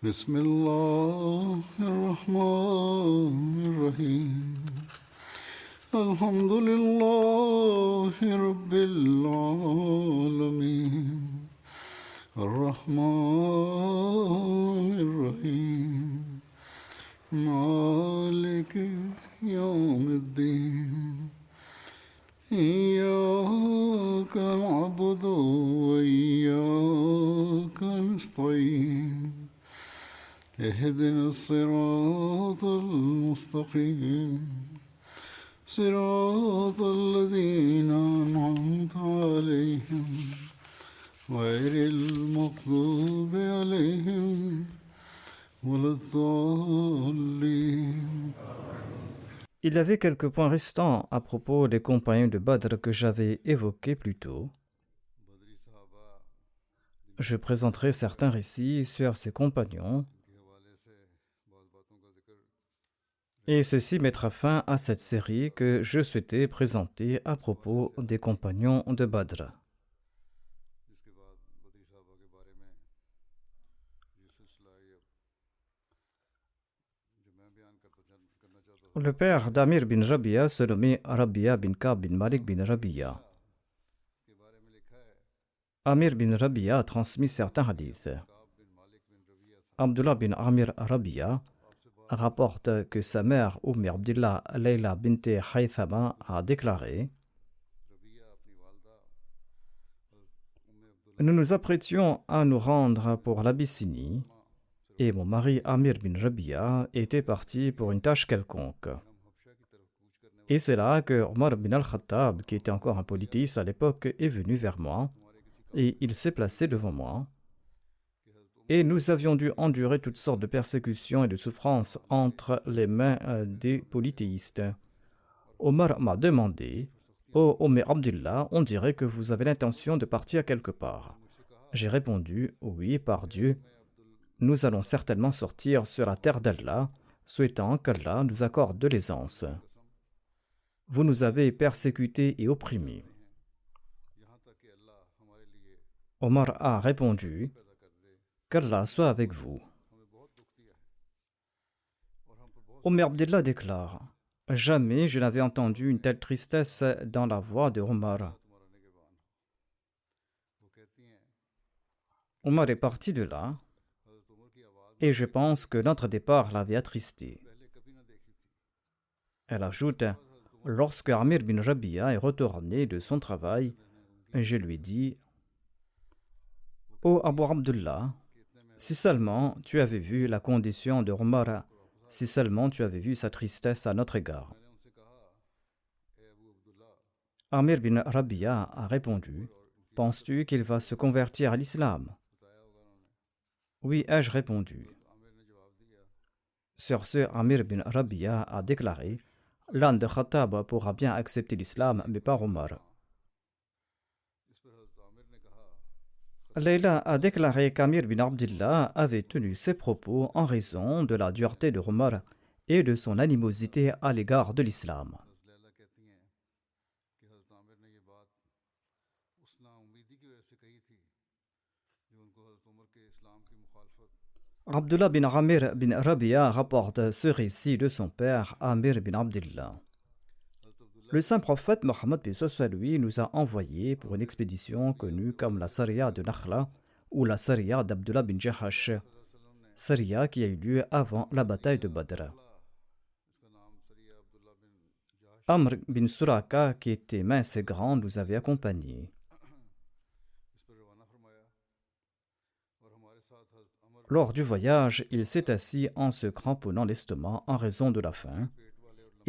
بسم الله الرحمن الرحيم الحمد لله رب العالمين الرحمن الرحيم مالك يوم الدين إياك نعبد وإياك نستعين اهدنا الصراط المستقيم صراط الذين أنعمت عليهم غير المغضوب عليهم ولا الضالين. Il y avait quelques points restants à propos des compagnons de Badr que j'avais évoqués plus tôt. Je présenterai certains récits sur ces compagnons, et ceci mettra fin à cette série que je souhaitais présenter à propos des compagnons de Badr. Le père d'Amir bin Rabia se nommait Rabia bin Ka'b bin Malik bin Rabia. Amir bin Rabia a transmis certains hadiths. Abdullah bin Amir Rabia rapporte que sa mère, Abdullah Layla bint Haythama, a déclaré: nous nous apprêtions à nous rendre pour l'Abyssinie et mon mari Amir bin Rabia était parti pour une tâche quelconque. Et c'est là que Omar bin al-Khattab, qui était encore un polythéiste à l'époque, est venu vers moi et il s'est placé devant moi. Et nous avions dû endurer toutes sortes de persécutions et de souffrances entre les mains des polythéistes. Omar m'a demandé: oh Abdullah, on dirait que vous avez l'intention de partir quelque part. J'ai répondu: oui, par Dieu, nous allons certainement sortir sur la terre d'Allah, souhaitant qu'Allah nous accorde de l'aisance. Vous nous avez persécutés et opprimés. Omar a répondu: qu'Allah soit avec vous. Abdullah déclare: jamais je n'avais entendu une telle tristesse dans la voix de Omar. Omar est parti de là, et je pense que notre départ l'avait attristé. Elle ajoute: lorsque Amir bin Rabia est retourné de son travail, je lui dis: ô Abu Abdullah, si seulement tu avais vu la condition de Omar, si seulement tu avais vu sa tristesse à notre égard. Amir bin Rabia a répondu: penses-tu qu'il va se convertir à l'islam? Oui, ai-je répondu. Sur ce, Amir bin Rabia a déclaré: l'âne de Khattab pourra bien accepter l'islam, mais pas Omar. Layla a déclaré qu'Amir bin Abdullah avait tenu ses propos en raison de la dureté de Omar et de son animosité à l'égard de l'islam. Abdullah bin Amir bin Rabia rapporte ce récit de son père Amir bin Abdullah. Le saint prophète Mohammed lui nous a envoyés pour une expédition connue comme la Sariya de Nakhla ou la Sariya d'Abdullah bin Jahash, Sariya qui a eu lieu avant la bataille de Badr. Amr bin Suraka, qui était mince et grand, nous avait accompagnés. Lors du voyage, il s'est assis en se cramponnant l'estomac en raison de la faim,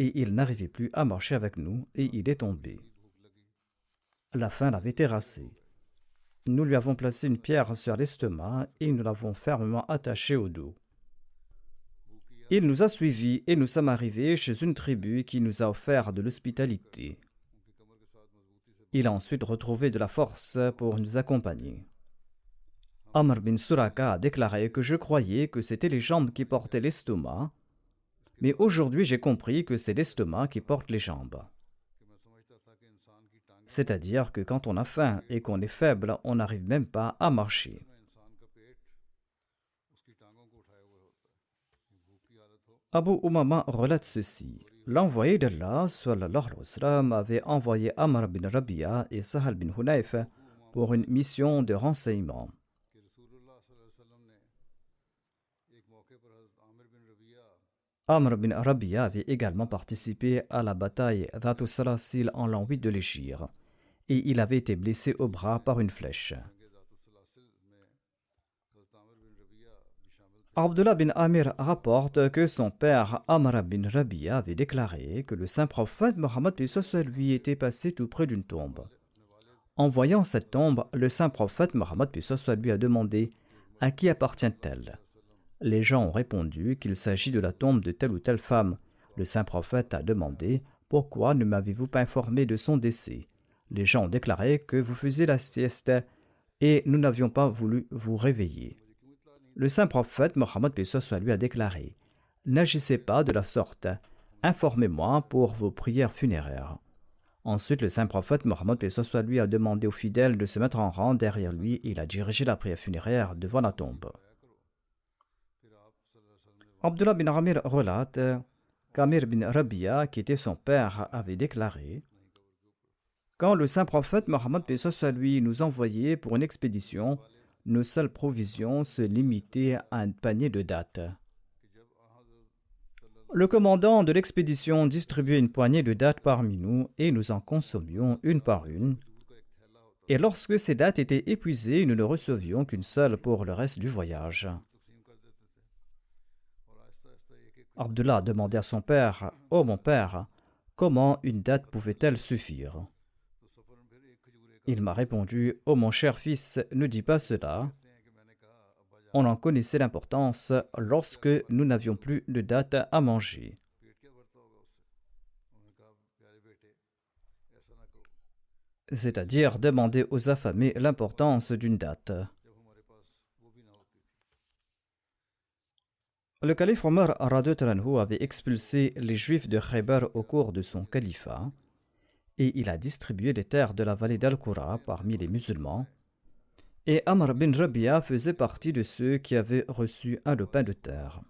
et il n'arrivait plus à marcher avec nous, et il est tombé. La faim l'avait terrassé. Nous lui avons placé une pierre sur l'estomac et nous l'avons fermement attaché au dos. Il nous a suivis et nous sommes arrivés chez une tribu qui nous a offert de l'hospitalité. Il a ensuite retrouvé de la force pour nous accompagner. Amr bin Suraka a déclaré que je croyais que c'était les jambes qui portaient l'estomac, mais aujourd'hui j'ai compris que c'est l'estomac qui porte les jambes. C'est-à-dire que quand on a faim et qu'on est faible, on n'arrive même pas à marcher. Abu Umama relate ceci. L'envoyé d'Allah sallallahu alayhi wa sallam, avait envoyé Amr bin Rabia et Sahal bin Hunayf pour une mission de renseignement. Amr bin Rabia avait également participé à la bataille d'Atu Salasil en l'an 8 de l'Hégire et il avait été blessé au bras par une flèche. Abdullah bin Amir rapporte que son père Amr bin Rabia avait déclaré que le saint prophète Mohammed lui était passé tout près d'une tombe. En voyant cette tombe, le saint prophète Mohammed lui a demandé « À qui appartient-elle » Les gens ont répondu qu'il s'agit de la tombe de telle ou telle femme. Le saint prophète a demandé « Pourquoi ne m'avez-vous pas informé de son décès ?» Les gens ont déclaré que vous faisiez la sieste et nous n'avions pas voulu vous réveiller. Le saint prophète Mohammed lui a déclaré « N'agissez pas de la sorte, informez-moi pour vos prières funéraires. » Ensuite, le saint prophète Mohammed lui a demandé aux fidèles de se mettre en rang derrière lui et il a dirigé la prière funéraire devant la tombe. Abdullah bin Amir relate qu'Amir bin Rabia, qui était son père, avait déclaré « Quand le saint prophète Mohammed lui nous envoyait pour une expédition, nos seules provisions se limitaient à un panier de dattes. Le commandant de l'expédition distribuait une poignée de dattes parmi nous et nous en consommions une par une. Et lorsque ces dattes étaient épuisées, nous ne recevions qu'une seule pour le reste du voyage. » Abdullah a demandé à son père « Oh mon père, comment une date pouvait-elle suffire ?» Il m'a répondu « Oh mon cher fils, ne dis pas cela. On en connaissait l'importance lorsque nous n'avions plus de date à manger. » C'est-à-dire demander aux affamés l'importance d'une date. Le calife Omar avait expulsé les Juifs de Khaybar au cours de son califat et il a distribué les terres de la vallée d'Al-Qura parmi les musulmans. Et Amr bin Rabia faisait partie de ceux qui avaient reçu un lopin de terre.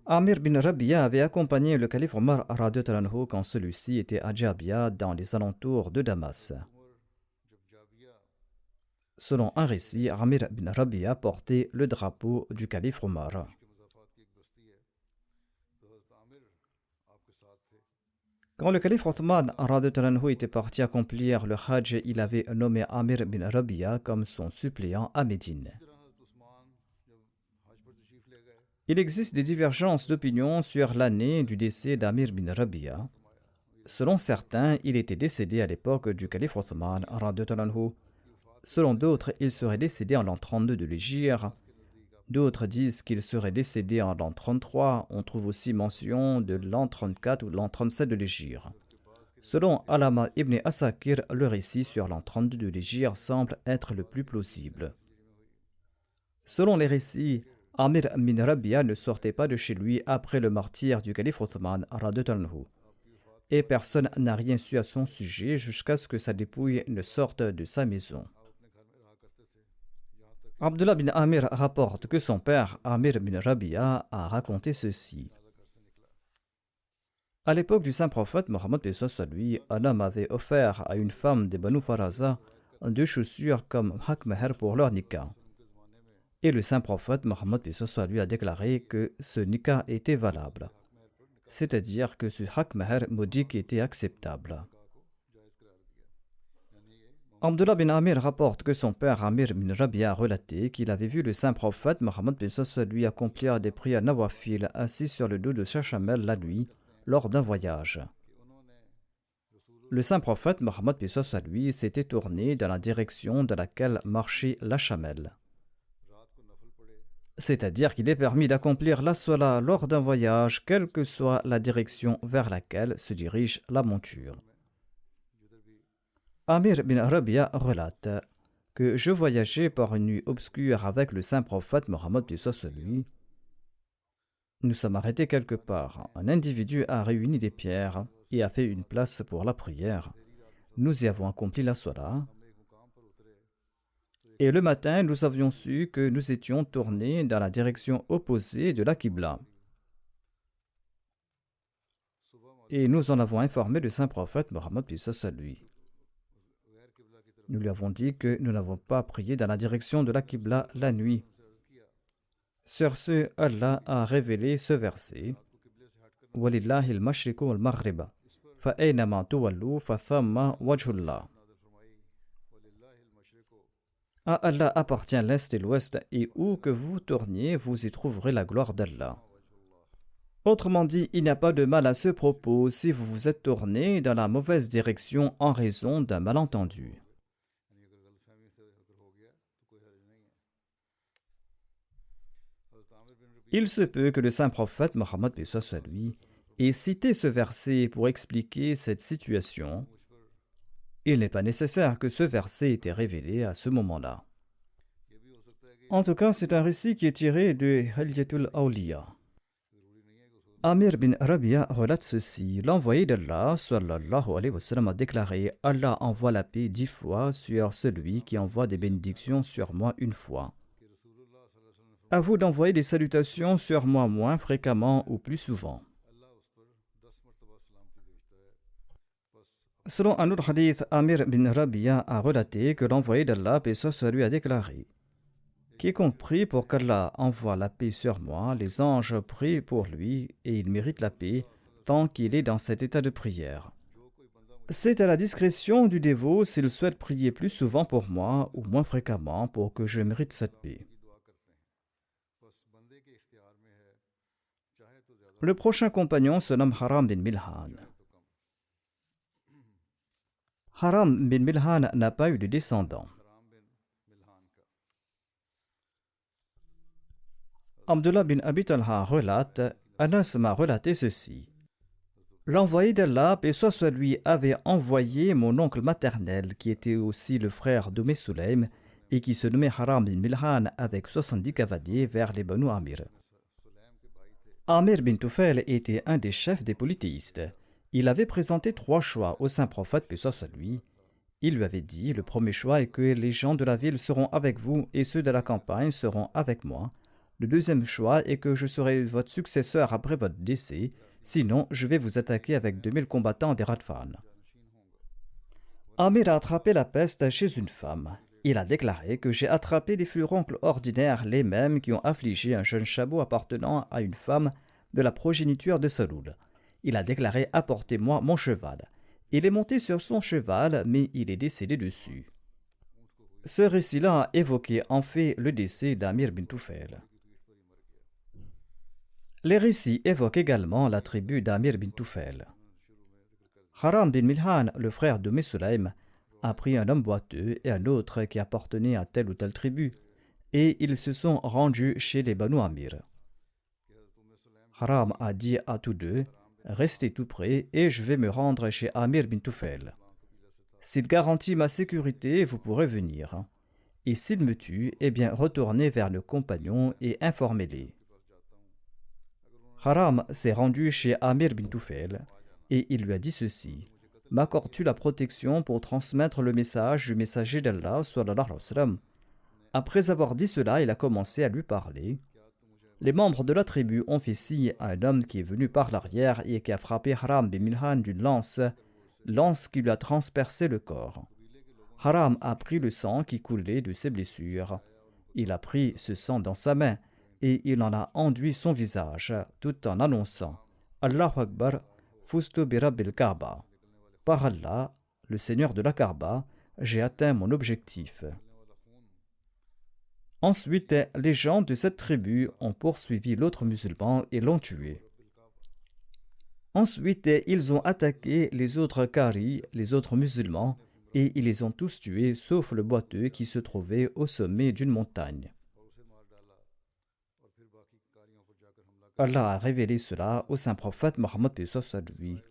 Amir bin Rabia avait accompagné le calife Omar quand celui-ci était à Jabia dans les alentours de Damas. Selon un récit, Amir bin Rabia portait le drapeau du calife Omar. Quand le calife Othman était parti accomplir le Hajj, il avait nommé Amir bin Rabia comme son suppléant à Médine. Il existe des divergences d'opinion sur l'année du décès d'Amir bin Rabia. Selon certains, il était décédé à l'époque du calife Othman. Selon d'autres, il serait décédé en l'an 32 de l'Hégire. D'autres disent qu'il serait décédé en l'an 33. On trouve aussi mention de l'an 34 ou de l'an 37 de l'Hégire. Selon Alama ibn Asakir, le récit sur l'an 32 de l'Hégire semble être le plus plausible. Selon les récits, Amir bin Rabia ne sortait pas de chez lui après le martyre du calife Othman et personne n'a rien su à son sujet jusqu'à ce que sa dépouille ne sorte de sa maison. Abdullah bin Amir rapporte que son père, Amir bin Rabia, a raconté ceci. À l'époque du saint prophète Mohammed lui, un homme avait offert à une femme des Banu Faraza 2 chaussures comme hak meher pour leur nikah. Et le saint prophète Mohammed lui a déclaré que ce nikah était valable, c'est-à-dire que ce hak meher modique était acceptable. Abdullah bin Amir rapporte que son père Amir bin Rabia a relaté qu'il avait vu le saint prophète Mohammed lui accomplir des prières nawafil assis sur le dos de sa chamelle la nuit lors d'un voyage. Le saint prophète Mohammed lui s'était tourné dans la direction dans laquelle marchait la chamelle. C'est-à-dire qu'il est permis d'accomplir la salat lors d'un voyage, quelle que soit la direction vers laquelle se dirige la monture. Amir bin Rabia relate que je voyageais par une nuit obscure avec le saint prophète Mohammed lui. Nous sommes arrêtés quelque part. Un individu a réuni des pierres et a fait une place pour la prière. Nous y avons accompli la salat. Et le matin, nous avions su que nous étions tournés dans la direction opposée de la Qibla. Et nous en avons informé le saint prophète Mohammed à lui. Nous lui avons dit que nous n'avons pas prié dans la direction de la Qibla la nuit. Sur ce, Allah a révélé ce verset. Walillahi al-mashriqu wal-maghrib, fa aynama tuwallu fa thamma wajhullah. À Allah appartient l'Est et l'Ouest, et où que vous tourniez, vous y trouverez la gloire d'Allah. Autrement dit, il n'y a pas de mal à ce propos si vous vous êtes tourné dans la mauvaise direction en raison d'un malentendu. Il se peut que le saint prophète Mohammed lui ait cité ce verset pour expliquer cette situation. Il n'est pas nécessaire que ce verset ait été révélé à ce moment-là. En tout cas, c'est un récit qui est tiré de Hilyatul Awliya. Amir bin Rabia relate ceci. L'envoyé d'Allah, sallallahu alayhi wa sallam, a déclaré: Allah envoie la paix 10 fois sur celui qui envoie des bénédictions sur moi une fois. À vous d'envoyer des salutations sur moi moins fréquemment ou plus souvent. Selon un autre hadith, Amir bin Rabia a relaté que l'envoyé d'Allah, paix soit lui, a déclaré: quiconque prie pour qu'Allah envoie la paix sur moi, les anges prient pour lui et il mérite la paix tant qu'il est dans cet état de prière. C'est à la discrétion du dévot s'il souhaite prier plus souvent pour moi ou moins fréquemment pour que je mérite cette paix. Le prochain compagnon se nomme Haram bin Milhan. Haram bin Milhan n'a pas eu de descendants. Abdullah bin Abi Talha relate: Anas m'a relaté ceci. L'envoyé d'Allah, paix soit lui, avait envoyé mon oncle maternel, qui était aussi le frère d'Oumé Sulaim, et qui se nommait Haram bin Milhan, avec 70 cavaliers vers les Banu Amir. Amir bin Tufail était un des chefs des polythéistes. Il avait présenté 3 choix au saint prophète, paix soit lui. Il lui avait dit: le premier choix est que les gens de la ville seront avec vous et ceux de la campagne seront avec moi. Le deuxième choix est que je serai votre successeur après votre décès, sinon je vais vous attaquer avec 2000 combattants des Radfan. Amir a attrapé la peste chez une femme. Il a déclaré que j'ai attrapé des furoncles ordinaires, les mêmes qui ont affligé un jeune chabot appartenant à une femme de la progéniture de Saloul. Il a déclaré: apportez-moi mon cheval. Il est monté sur son cheval, mais il est décédé dessus. Ce récit-là a évoqué en fait le décès d'Amir bin Tufail. Les récits évoquent également la tribu d'Amir bin Tufail. Haram bin Milhan, le frère de Sulaim, a pris un homme boiteux et un autre qui appartenait à telle ou telle tribu, et ils se sont rendus chez les Banu Amir. Haram a dit à tous deux: restez tout près et je vais me rendre chez Amir bin Tufail. S'il garantit ma sécurité, vous pourrez venir. Et s'il me tue, eh bien retournez vers le compagnon et informez-les. Haram s'est rendu chez Amir bin Tufail et il lui a dit ceci: m'accordes-tu la protection pour transmettre le message du messager d'Allah sallallahu alayhi wa sallam? Après avoir dit cela, il a commencé à lui parler. Les membres de la tribu ont fait signe à un homme qui est venu par l'arrière et qui a frappé Haram bin Milhan d'une lance qui lui a transpercé le corps. Haram a pris le sang qui coulait de ses blessures. Il a pris ce sang dans sa main et il en a enduit son visage tout en annonçant: Allahu Akbar, fustu bi Rabbil Kaaba. Par Allah, le Seigneur de la Kaaba, j'ai atteint mon objectif. Ensuite, les gens de cette tribu ont poursuivi l'autre musulman et l'ont tué. Ensuite, ils ont attaqué les autres Qari, les autres musulmans, et ils les ont tous tués, sauf le boiteux qui se trouvait au sommet d'une montagne. Allah a révélé cela au saint prophète Mohammed lui.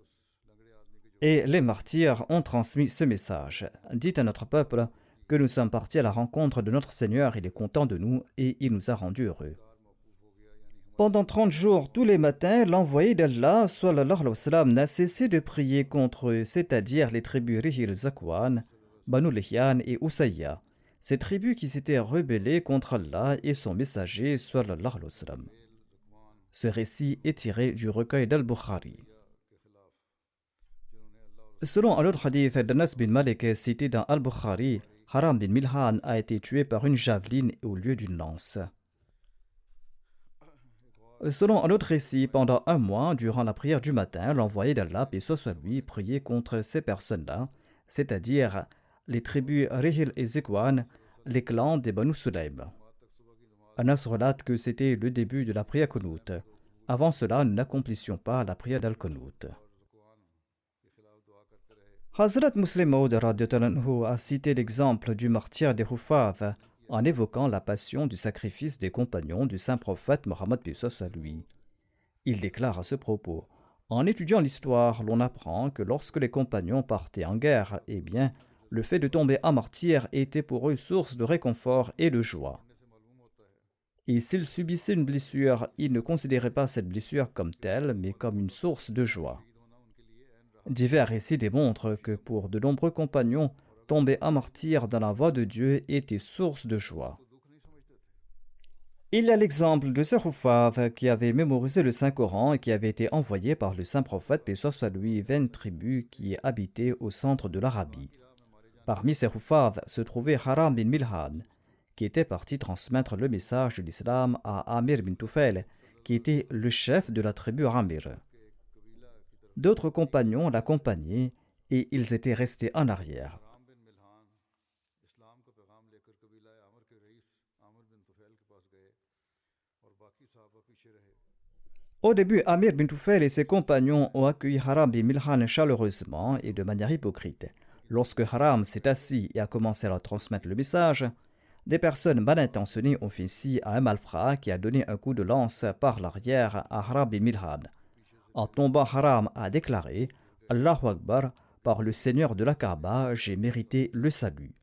Et les martyrs ont transmis ce message: dites à notre peuple que nous sommes partis à la rencontre de notre Seigneur, il est content de nous et il nous a rendus heureux. Pendant 30 jours, tous les matins, l'envoyé d'Allah sallallahu alayhi wa sallam n'a cessé de prier contre eux, c'est-à-dire les tribus Rihil Zakwan, Banu Lihyan et Usayya. ces tribus qui s'étaient rebellées contre Allah et son messager sallallahu alayhi wa sallam. Ce récit est tiré du recueil d'Al-Bukhari. Selon un autre hadith d'Anas bin Malik cité dans Al-Bukhari, Haram bin Milhan a été tué par une javeline au lieu d'une lance. Selon un autre récit, pendant un mois, durant la prière du matin, l'envoyé d'Allah, paix soit lui, priait contre ces personnes-là, c'est-à-dire les tribus Rihil et Zekwan, les clans des Banu Sulaym. Anas relate que c'était le début de la prière Qunut. Avant cela, nous n'accomplissions pas la prière d'Al-Qunut. Hazrat Muslim Maud a cité l'exemple du martyr des Hufaz en évoquant la passion du sacrifice des compagnons du saint prophète Mohammed à lui. Il déclare à ce propos: en étudiant l'histoire, l'on apprend que lorsque les compagnons partaient en guerre, eh bien, le fait de tomber en martyr était pour eux source de réconfort et de joie. Et s'ils subissaient une blessure, ils ne considéraient pas cette blessure comme telle, mais comme une source de joie. Divers récits démontrent que pour de nombreux compagnons, tomber en martyr dans la voie de Dieu était source de joie. Il y a l'exemple de ces Hufaz qui avaient mémorisé le Saint-Coran et qui avaient été envoyés par le saint prophète, paix soit lui, 20 tribus qui habitaient au centre de l'Arabie. Parmi ces Hufaz se trouvait Haram bin Milhan, qui était parti transmettre le message de l'islam à Amir bin Tufail, qui était le chef de la tribu Amir. D'autres compagnons l'accompagnaient et ils étaient restés en arrière. Au début, Amir bin Tufail et ses compagnons ont accueilli Haram bin Milhan chaleureusement et de manière hypocrite. Lorsque Haram s'est assis et a commencé à leur transmettre le message, des personnes mal intentionnées ont fait signe à un malfrat qui a donné un coup de lance par l'arrière à Haram bin Milhan. En tombant, Haram a déclaré « Allahu Akbar, par le Seigneur de la Kaaba, j'ai mérité le salut ».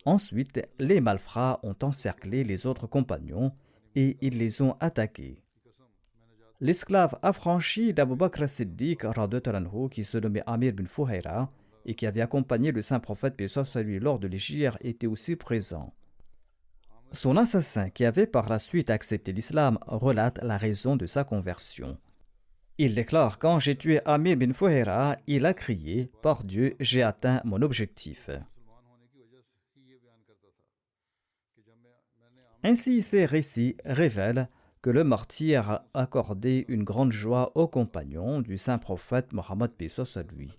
Ensuite, les malfrats ont encerclé les autres compagnons et ils les ont attaqués. L'esclave affranchi d'Abu Bakr as-Siddiq, qui se nommait Amir bin Fuhaira et qui avait accompagné le saint prophète paix soit lui lors de l'Hégire, était aussi présent. Son assassin, qui avait par la suite accepté l'islam, relate la raison de sa conversion. Il déclare: quand j'ai tué Amir bin Fuhaira, il a crié: par Dieu, j'ai atteint mon objectif. Ainsi, ces récits révèlent que le martyr accordait une grande joie aux compagnons du saint prophète Mohammed paix soit lui.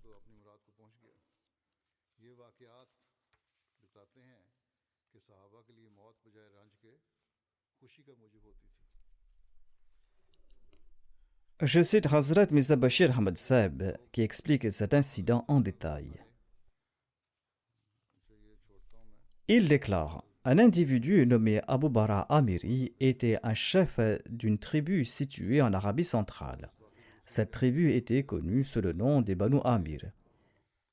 Je cite Hazrat Mirza Bashir Ahmad Saib qui explique cet incident en détail. Il déclare: un individu nommé Abu Bara Amiri était un chef d'une tribu située en Arabie centrale. Cette tribu était connue sous le nom des Banu Amir.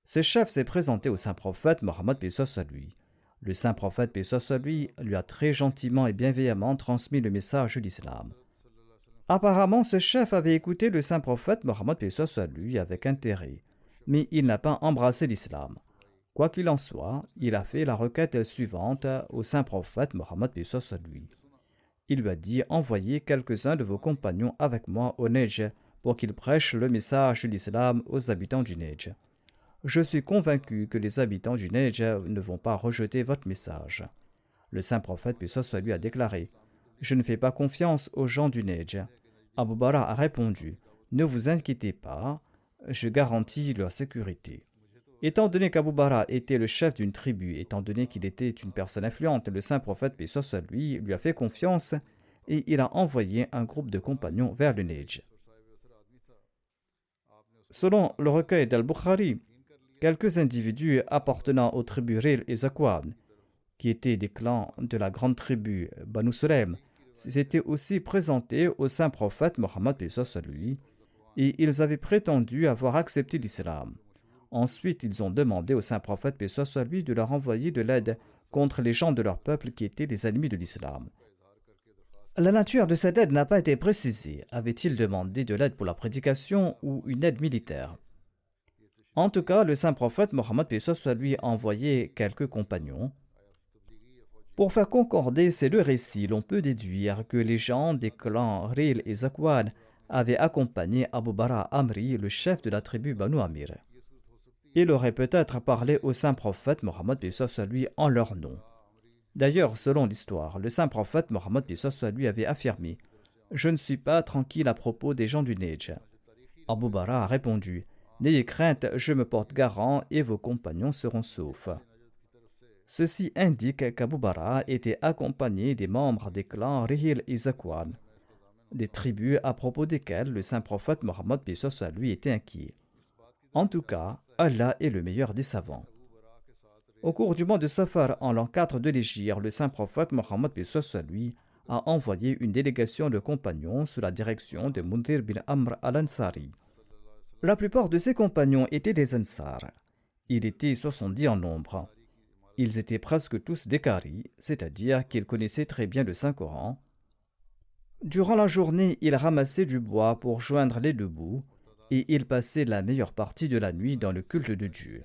Ce chef s'est présenté au saint prophète Mohammed paix soit lui. Le saint prophète paix soit lui a très gentiment et bienveillamment transmis le message de l'islam. Apparemment, ce chef avait écouté le saint prophète Mohammed paix soit lui avec intérêt, mais il n'a pas embrassé l'islam. Quoi qu'il en soit, il a fait la requête suivante au saint prophète Mohammed paix soit lui. Il lui a dit: envoyez quelques-uns de vos compagnons avec moi au Nejd pour qu'ils prêchent le message de l'islam aux habitants du Nejd. Je suis convaincu que les habitants du Nejd ne vont pas rejeter votre message. Le saint prophète paix soit lui a déclaré: je ne fais pas confiance aux gens du Nejd. Abu Bara a répondu: ne vous inquiétez pas, je garantis leur sécurité. Étant donné qu'Abu Bara était le chef d'une tribu, étant donné qu'il était une personne influente, le saint prophète paix soit lui a fait confiance et il a envoyé un groupe de compagnons vers le Nejd. Selon le recueil d'Al-Bukhari, quelques individus appartenant aux tribus Ril et Zakwan, qui étaient des clans de la grande tribu Banu Sulaym, s'étaient aussi présentés au saint prophète Mohammed paix soit lui, et ils avaient prétendu avoir accepté l'islam. Ensuite, ils ont demandé au saint prophète paix soit lui de leur envoyer de l'aide contre les gens de leur peuple qui étaient des ennemis de l'islam. La nature de cette aide n'a pas été précisée. Avait-il demandé de l'aide pour la prédication ou une aide militaire? En tout cas, le saint prophète Mohammed paix soit lui a envoyé quelques compagnons. Pour faire concorder ces deux récits, l'on peut déduire que les gens des clans Ril et Zakwan avaient accompagné Abu Bara Amri, le chef de la tribu Banu Amir. Il aurait peut-être parlé au saint prophète Mohammed soit lui en leur nom. D'ailleurs, selon l'histoire, le saint prophète Mohammed soit lui avait affirmé « Je ne suis pas tranquille à propos des gens du Nejdj ». Abu Bara a répondu « N'ayez crainte, je me porte garant et vos compagnons seront saufs ». Ceci indique qu'Abu Bara était accompagné des membres des clans Rihil et Zakwan, des tribus à propos desquelles le saint prophète Mohammed lui était inquiet. En tout cas, Allah est le meilleur des savants. Au cours du mois de Safar, en l'an 4 de l'Hégire, le saint prophète Mohammed lui a envoyé une délégation de compagnons sous la direction de Mundhir bin Amr al-Ansari. La plupart de ces compagnons étaient des Ansar. Il était 70 en nombre. Ils étaient presque tous des Qaris, c'est-à-dire qu'ils connaissaient très bien le Saint-Coran. Durant la journée, ils ramassaient du bois pour joindre les deux bouts et ils passaient la meilleure partie de la nuit dans le culte de Dieu.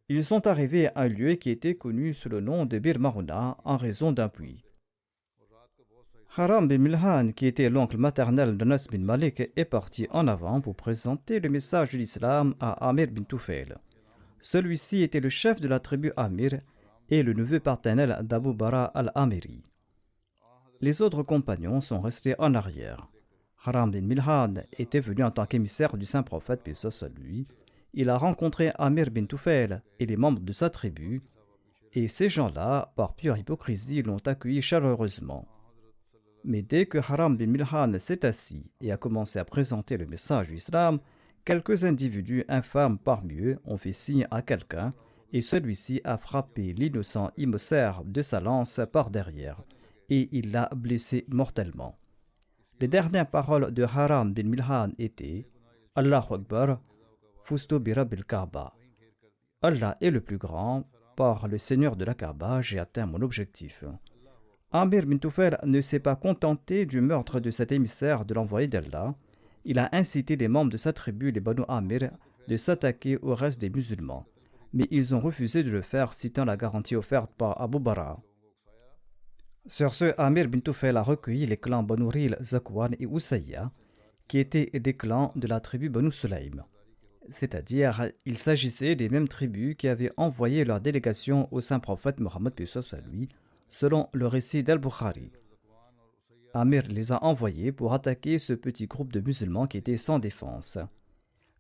Ils sont arrivés à un lieu qui était connu sous le nom de Bir Marouna en raison d'un puits. Haram bin Milhan, qui était l'oncle maternel d'Anas bin Malik, est parti en avant pour présenter le message de l'islam à Amir bin Tufail. Celui-ci était le chef de la tribu Amir et le neveu paternel d'Abu Bara al-Amiri. Les autres compagnons sont restés en arrière. Haram bin Milhan était venu en tant qu'émissaire du saint prophète, paix soit lui. Il a rencontré Amir bin Tufail et les membres de sa tribu, et ces gens-là, par pure hypocrisie, l'ont accueilli chaleureusement. Mais dès que Haram bin Milhan s'est assis et a commencé à présenter le message de l'islam, quelques individus infâmes parmi eux ont fait signe à quelqu'un, et celui-ci a frappé l'innocent émissaire de sa lance par derrière, et il l'a blessé mortellement. Les dernières paroles de Haram bin Milhan étaient « Allahu Akbar, fustu bi Rabbil Kaaba » Allah est le plus grand, par le Seigneur de la Kaaba, j'ai atteint mon objectif. Amir bin Tufail ne s'est pas contenté du meurtre de cet émissaire de l'envoyé d'Allah. Il a incité les membres de sa tribu, les Banu Amir, de s'attaquer au reste des musulmans. Mais ils ont refusé de le faire, citant la garantie offerte par Abu Bara. Sur ce, Amir bin Tufail a recueilli les clans Banu Ril, Zakwan et Usayya, qui étaient des clans de la tribu Banu Sulaym. C'est-à-dire, il s'agissait des mêmes tribus qui avaient envoyé leur délégation au saint prophète Mohammed lui, selon le récit d'Al-Bukhari. Amir les a envoyés pour attaquer ce petit groupe de musulmans qui étaient sans défense.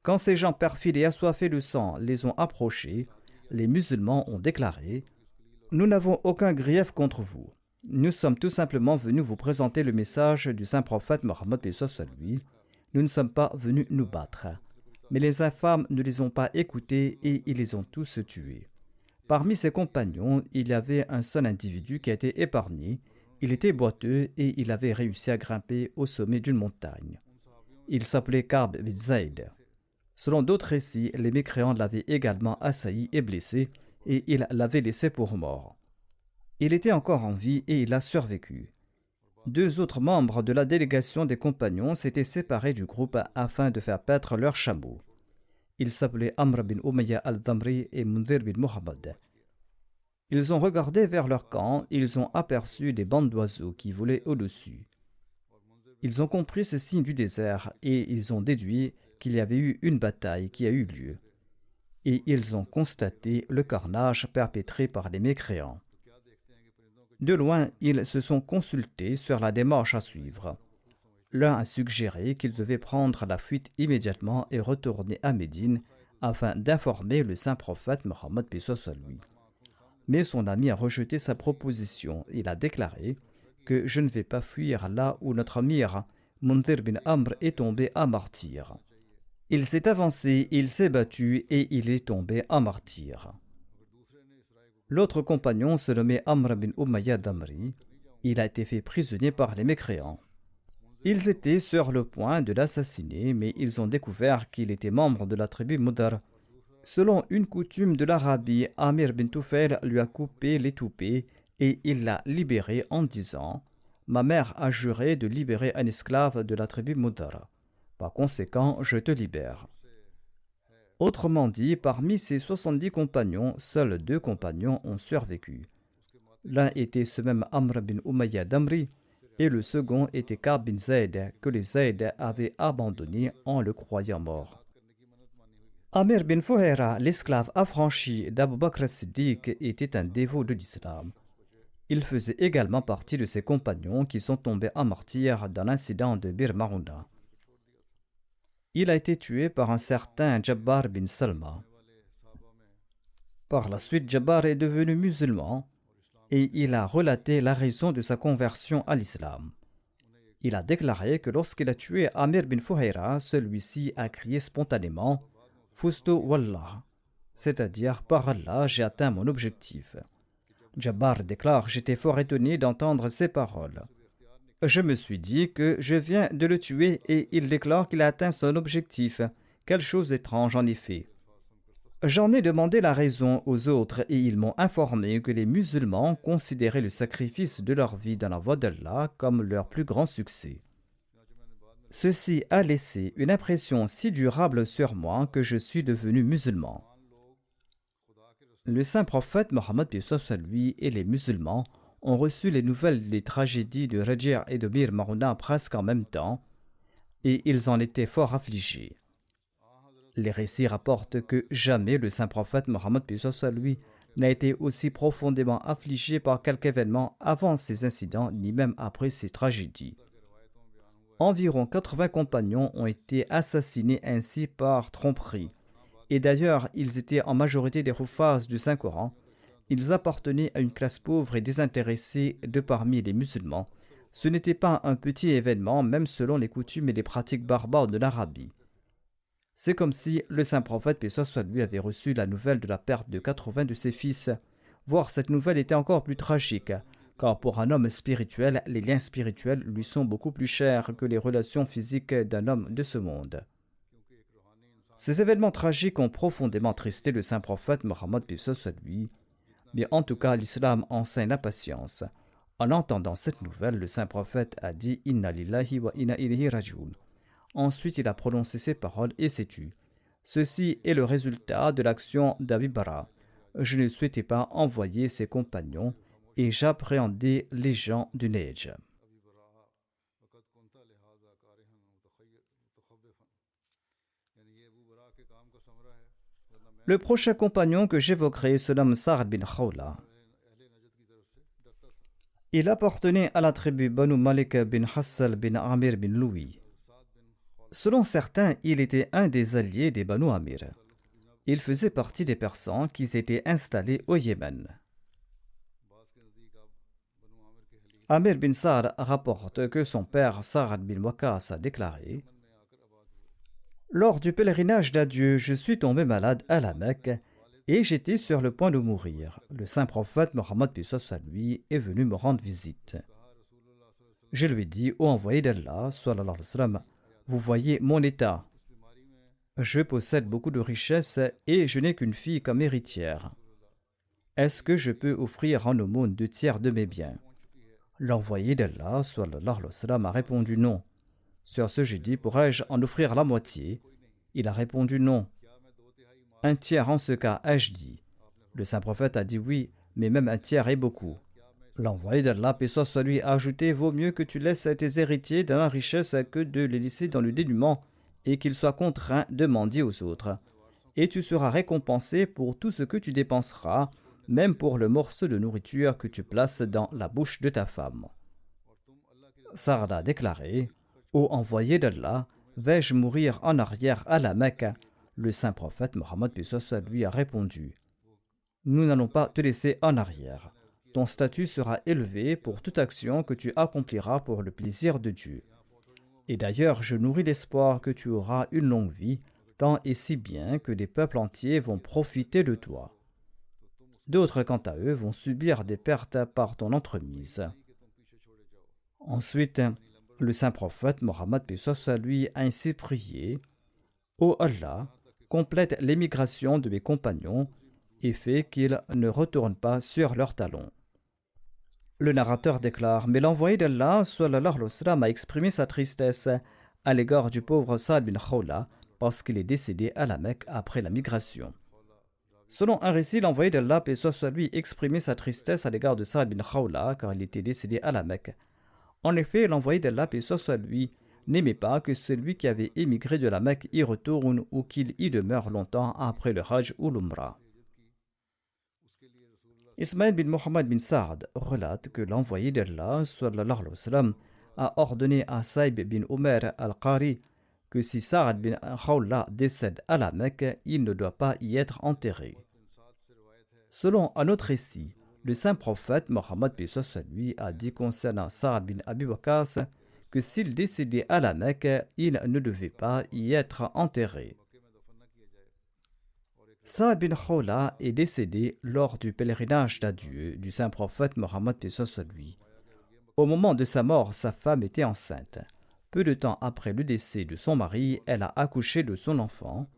Quand ces gens perfides et assoiffés de sang les ont approchés, les musulmans ont déclaré « Nous n'avons aucun grief contre vous. Nous sommes tout simplement venus vous présenter le message du saint prophète Mohammed lui. Nous ne sommes pas venus nous battre. » Mais les infâmes ne les ont pas écoutés et ils les ont tous tués. Parmi ses compagnons, il y avait un seul individu qui a été épargné. Il était boiteux et il avait réussi à grimper au sommet d'une montagne. Il s'appelait Ka'b bin Zayd. Selon d'autres récits, les mécréants l'avaient également assailli et blessé et ils l'avaient laissé pour mort. Il était encore en vie et il a survécu. Deux autres membres de la délégation des compagnons s'étaient séparés du groupe afin de faire paître leurs chameaux. Ils s'appelaient Amr bin Umayya al-Damri et Mundhir bin Muhammad. Ils ont regardé vers leur camp, ils ont aperçu des bandes d'oiseaux qui volaient au-dessus. Ils ont compris ce signe du désert et ils ont déduit qu'il y avait eu une bataille qui a eu lieu. Et ils ont constaté le carnage perpétré par les mécréants. De loin, ils se sont consultés sur la démarche à suivre. L'un a suggéré qu'ils devaient prendre la fuite immédiatement et retourner à Médine afin d'informer le saint prophète Mohammed lui. Mais son ami a rejeté sa proposition. Il a déclaré que je ne vais pas fuir là où notre amir Mundhir bin Amr est tombé à martyr. Il s'est avancé, il s'est battu et il est tombé à martyr. L'autre compagnon se nommait Amr bin Umayya Damri. Il a été fait prisonnier par les mécréants. Ils étaient sur le point de l'assassiner, mais ils ont découvert qu'il était membre de la tribu Mudar. Selon une coutume de l'Arabie, Amir bin Tufail lui a coupé les toupets et il l'a libéré en disant « Ma mère a juré de libérer un esclave de la tribu Mudar. Par conséquent, je te libère. » Autrement dit, parmi ses 70 compagnons, seuls 2 compagnons ont survécu. L'un était ce même Amr bin Umayya Damri et le second était Ka'b bin Zayd que les Zayd avaient abandonné en le croyant mort. Amir bin Fuhaira, l'esclave affranchi d'Abu Bakr as-Siddiq, était un dévot de l'islam. Il faisait également partie de ses compagnons qui sont tombés en martyrs dans l'incident de Bir Marouna. Il a été tué par un certain Jabbar bin Salma. Par la suite, Jabbar est devenu musulman et il a relaté la raison de sa conversion à l'islam. Il a déclaré que lorsqu'il a tué Amir bin Fuhaira, celui-ci a crié spontanément « Fustu Wallah », c'est-à-dire « Par Allah, j'ai atteint mon objectif ». Jabbar déclare « J'étais fort étonné d'entendre ces paroles. Je me suis dit que je viens de le tuer et il déclare qu'il a atteint son objectif. Quelle chose étrange en effet. » J'en ai demandé la raison aux autres et ils m'ont informé que les musulmans considéraient le sacrifice de leur vie dans la voie d'Allah comme leur plus grand succès. Ceci a laissé une impression si durable sur moi que je suis devenu musulman. Le saint prophète Mohammed lui et les musulmans ont reçu les nouvelles des tragédies de Raji' et de Bir Marouna presque en même temps et ils en étaient fort affligés. Les récits rapportent que jamais le saint prophète Mohammed lui n'a été aussi profondément affligé par quelque événement avant ces incidents ni même après ces tragédies. Environ 80 compagnons ont été assassinés ainsi par tromperie. Et d'ailleurs, ils étaient en majorité des Hufaz du Saint-Coran. Ils appartenaient à une classe pauvre et désintéressée de parmi les musulmans. Ce n'était pas un petit événement, même selon les coutumes et les pratiques barbares de l'Arabie. C'est comme si le saint prophète, paix soit lui, avait reçu la nouvelle de la perte de 80 de ses fils. Voire cette nouvelle était encore plus tragique, car pour un homme spirituel, les liens spirituels lui sont beaucoup plus chers que les relations physiques d'un homme de ce monde. Ces événements tragiques ont profondément attristé le saint prophète Mohammed, paix soit lui, mais en tout cas l'islam enseigne la patience. En entendant cette nouvelle, le saint prophète a dit « Inna lillahi wa inna ilayhi raji'un ». Ensuite, il a prononcé ces paroles et s'est tu. Ceci est le résultat de l'action d'Abi Bara. Je ne souhaitais pas envoyer ses compagnons et j'appréhendais les gens du Neige. Le prochain compagnon que j'évoquerai se nomme Sa'd bin Khawla. Il appartenait à la tribu Banu Malik bin Hassal bin Amir bin Louis. Selon certains, il était un des alliés des Banu Amir. Il faisait partie des Persans qui s'étaient installés au Yémen. Amir bin Sa'd rapporte que son père Sa'd bin Waqqas a déclaré « Lors du pèlerinage d'adieu, je suis tombé malade à la Mecque et j'étais sur le point de mourir. Le saint prophète Mohammed lui est venu me rendre visite. Je lui ai dit « Ô envoyé d'Allah, sallallahu alayhi wa sallam, vous voyez mon état. Je possède beaucoup de richesses et je n'ai qu'une fille comme héritière. Est-ce que je peux offrir en aumône 2 tiers de mes biens ?» L'envoyé d'Allah, sallallahu alayhi wa sallam, a répondu non. Sur ce, j'ai dit, pourrais-je en offrir la moitié? Il a répondu non. 1 tiers en ce cas, ai-je dit. Le saint prophète a dit oui, mais même 1 tiers est beaucoup. L'envoyé d'Allah, paix soit lui, a ajouté, vaut mieux que tu laisses tes héritiers dans la richesse que de les laisser dans le dénuement et qu'ils soient contraints de mendier aux autres. Et tu seras récompensé pour tout ce que tu dépenseras, même pour le morceau de nourriture que tu places dans la bouche de ta femme. Sa'd a déclaré, ô envoyé d'Allah, vais-je mourir en arrière à la Mecque? Le saint prophète Mohammed lui a répondu, nous n'allons pas te laisser en arrière. Ton statut sera élevé pour toute action que tu accompliras pour le plaisir de Dieu. Et d'ailleurs, je nourris l'espoir que tu auras une longue vie, tant et si bien que des peuples entiers vont profiter de toi. D'autres, quant à eux, vont subir des pertes par ton entremise. Ensuite, le saint prophète Mohammed lui a ainsi prié, ô Allah, complète l'émigration de mes compagnons et fait qu'ils ne retournent pas sur leurs talons. Le narrateur déclare, mais l'envoyé d'Allah sallallahu alayhi wa sallam a exprimé sa tristesse à l'égard du pauvre Sa'd bin Khawla parce qu'il est décédé à la Mecque après la migration. Selon un récit, l'envoyé d'Allah, paix soit sur lui, exprimait sa tristesse à l'égard de Saad bin Khawla car il était décédé à la Mecque. En effet, l'envoyé d'Allah, paix soit sur lui, n'aimait pas que celui qui avait émigré de la Mecque y retourne ou qu'il y demeure longtemps après le Hajj ou l'Umrah. Ismaël bin Mohammed bin Saad relate que l'envoyé d'Allah sallallahu alayhi wa sallam, a ordonné à Saïb bin Omer al-Qari que si Saad bin Khawla décède à la Mecque, il ne doit pas y être enterré. Selon un autre récit, le saint prophète Mohammed lui a dit concernant Saad bin Abi Waqqas que s'il décédait à la Mecque, il ne devait pas y être enterré. Saad bin Khawla est décédé lors du pèlerinage d'adieu du saint prophète Mohammed lui. Au moment de sa mort, sa femme était enceinte. Peu de temps après le décès de son mari, elle a accouché de son enfant.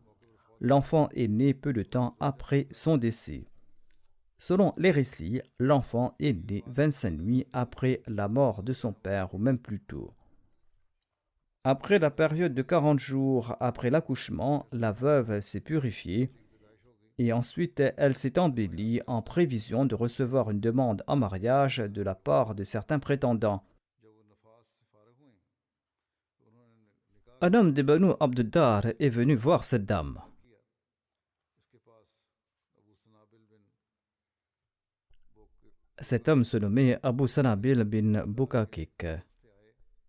L'enfant est né peu de temps après son décès. Selon les récits, l'enfant est né 25 nuits après la mort de son père ou même plus tôt. Après la période de 40 jours après l'accouchement, la veuve s'est purifiée et ensuite elle s'est embellie en prévision de recevoir une demande en mariage de la part de certains prétendants. Un homme des Banu Abd-Dar est venu voir cette dame. Cet homme se nommait Abu Sanabil bin Bukakik.